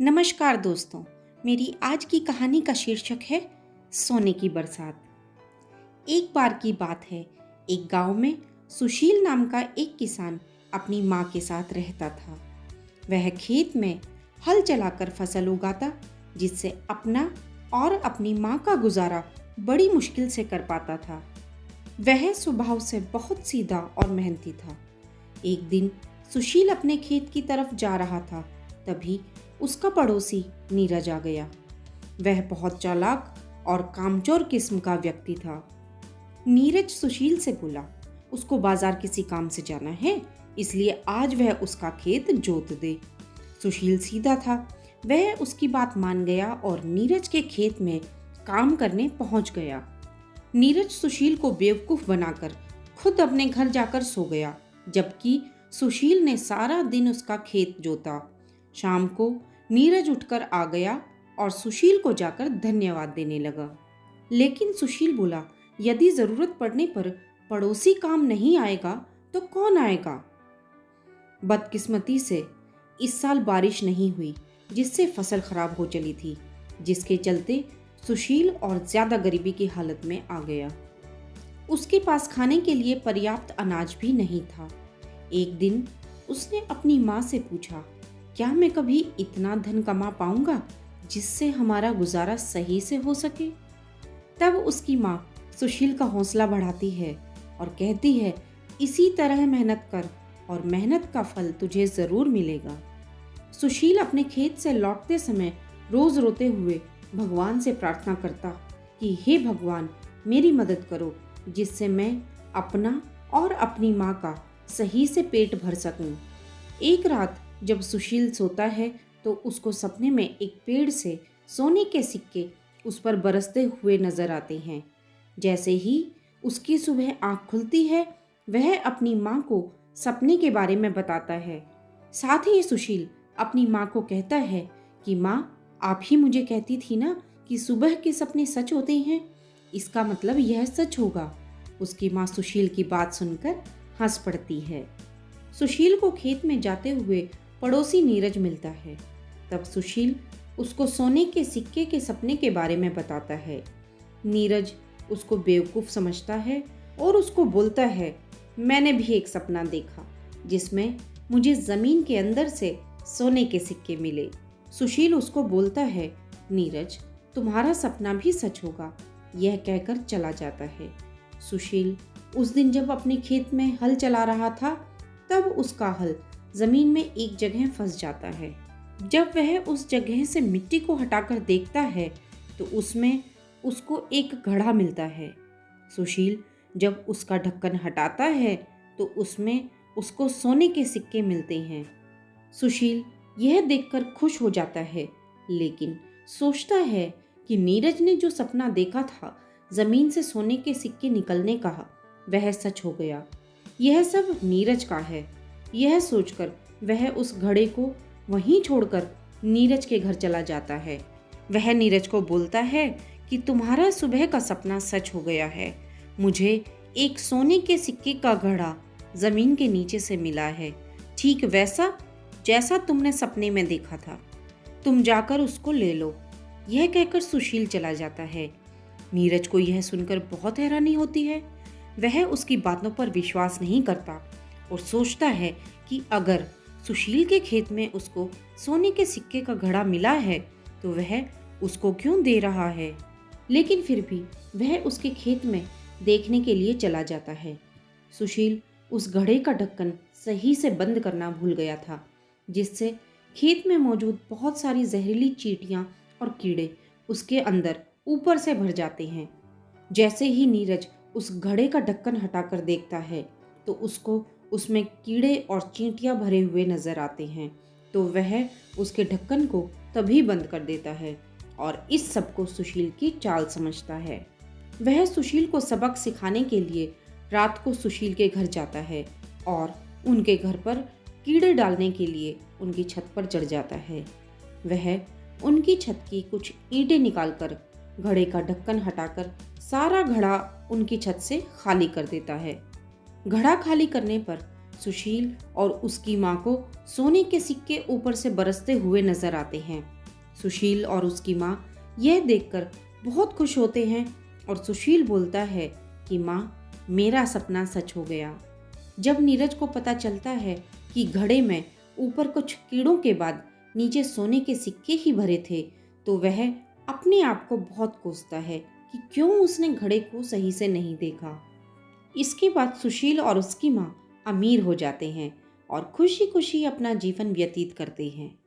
नमस्कार दोस्तों, मेरी आज की कहानी का शीर्षक है सोने की बरसात। एक बार की बात है, एक गांव में सुशील नाम का एक किसान अपनी माँ के साथ रहता था। वह खेत में हल चलाकर फसल उगाता, जिससे अपना और अपनी माँ का गुजारा बड़ी मुश्किल से कर पाता था। वह स्वभाव से बहुत सीधा और मेहनती था। एक दिन सुशील अपने खेत की तरफ जा रहा था, तभी उसका पड़ोसी नीरज आ गया। वह बहुत चालाक और कामचोर किस्म का व्यक्ति था। नीरज सुशील से बोला, उसको बाजार किसी काम से जाना है, इसलिए आज वह उसका खेत जोत दे। सुशील सीधा था, वह उसकी बात मान गया और नीरज के खेत में काम करने पहुंच गया। नीरज सुशील को बेवकूफ बनाकर खुद अपने घर जाकर सो गया, जबकि सुशील ने सारा दिन उसका खेत जोता। शाम को नीरज उठकर आ गया और सुशील को जाकर धन्यवाद देने लगा। लेकिन सुशील बोला, यदि जरूरत पड़ने पर पड़ोसी काम नहीं आएगा तो कौन आएगा। बदकिस्मती से इस साल बारिश नहीं हुई, जिससे फसल खराब हो चली थी, जिसके चलते सुशील और ज्यादा गरीबी की हालत में आ गया। उसके पास खाने के लिए पर्याप्त अनाज भी नहीं था। एक दिन उसने अपनी माँ से पूछा, क्या मैं कभी इतना धन कमा पाऊंगा जिससे हमारा गुजारा सही से हो सके। तब उसकी माँ सुशील का हौसला बढ़ाती है और कहती है, इसी तरह मेहनत कर और मेहनत का फल तुझे जरूर मिलेगा। सुशील अपने खेत से लौटते समय रोज रोते हुए भगवान से प्रार्थना करता कि हे भगवान, मेरी मदद करो, जिससे मैं अपना और अपनी माँ का सही से पेट भर सकूं। एक रात जब सुशील सोता है तो उसको सपने में एक पेड़ से सोने के सिक्के उस पर बरसते हुए नजर आते हैं। जैसे ही उसकी सुबह आंख खुलती है, वह अपनी माँ को सपने के बारे में बताता है। साथ ही सुशील अपनी माँ को कहता है कि माँ, आप ही मुझे कहती थी ना कि सुबह के सपने सच होते हैं, इसका मतलब यह सच होगा। उसकी माँ सुशील की बात सुनकर हंस पड़ती है। सुशील को खेत में जाते हुए पड़ोसी नीरज मिलता है। तब सुशील उसको सोने के सिक्के के सपने के बारे में बताता है। नीरज उसको बेवकूफ समझता है और उसको बोलता है, मैंने भी एक सपना देखा जिसमें मुझे जमीन के अंदर से सोने के सिक्के मिले। सुशील उसको बोलता है, नीरज, तुम्हारा सपना भी सच होगा। यह कहकर चला जाता है। सुशील उस दिन जब अपने खेत में हल चला रहा था, तब उसका हल जमीन में एक जगह फंस जाता है। जब वह उस जगह से मिट्टी को हटाकर देखता है तो उसमें उसको एक घड़ा मिलता है। सुशील जब उसका ढक्कन हटाता है तो उसमें उसको सोने के सिक्के मिलते हैं। सुशील यह देखकर खुश हो जाता है, लेकिन सोचता है कि नीरज ने जो सपना देखा था जमीन से सोने के सिक्के निकलने का, वह सच हो गया। यह सब नीरज का है। यह सोचकर वह उस घड़े को वहीं छोड़कर नीरज के घर चला जाता है। वह नीरज को बोलता है कि तुम्हारा सुबह का सपना सच हो गया है। मुझे एक सोने के सिक्के का घड़ा जमीन के नीचे से मिला है, ठीक वैसा जैसा तुमने सपने में देखा था। तुम जाकर उसको ले लो। यह कहकर सुशील चला जाता है। नीरज को यह सुनकर बहुत हैरानी होती है। वह उसकी बातों पर विश्वास नहीं करता और सोचता है कि अगर सुशील के खेत में उसको सोने के सिक्के का घड़ा मिला है तो वह उसको क्यों दे रहा है। लेकिन फिर भी वह उसके खेत में देखने के लिए चला जाता है। सुशील उस घड़े का ढक्कन सही से बंद करना भूल गया था, जिससे खेत में मौजूद बहुत सारी जहरीली चींटियां और कीड़े उसके अंदर ऊपर से भर जाते हैं। जैसे ही नीरज उस घड़े का ढक्कन हटाकर देखता है तो उसको उसमें कीड़े और चींटियां भरे हुए नजर आते हैं। तो वह उसके ढक्कन को तभी बंद कर देता है और इस सब को सुशील की चाल समझता है। वह सुशील को सबक सिखाने के लिए रात को सुशील के घर जाता है और उनके घर पर कीड़े डालने के लिए उनकी छत पर चढ़ जाता है। वह उनकी छत की कुछ ईंटें निकालकर घड़े का ढक्कन हटाकर सारा घड़ा उनकी छत से खाली कर देता है। घड़ा खाली करने पर सुशील और उसकी माँ को सोने के सिक्के ऊपर से बरसते हुए नजर आते हैं। सुशील और उसकी माँ यह देखकर बहुत खुश होते हैं और सुशील बोलता है कि माँ, मेरा सपना सच हो गया। जब नीरज को पता चलता है कि घड़े में ऊपर कुछ कीड़ों के बाद नीचे सोने के सिक्के ही भरे थे, तो वह अपने आप को बहुत कोसता है कि क्यों उसने घड़े को सही से नहीं देखा। इसके बाद सुशील और उसकी माँ अमीर हो जाते हैं और खुशी खुशी अपना जीवन व्यतीत करते हैं।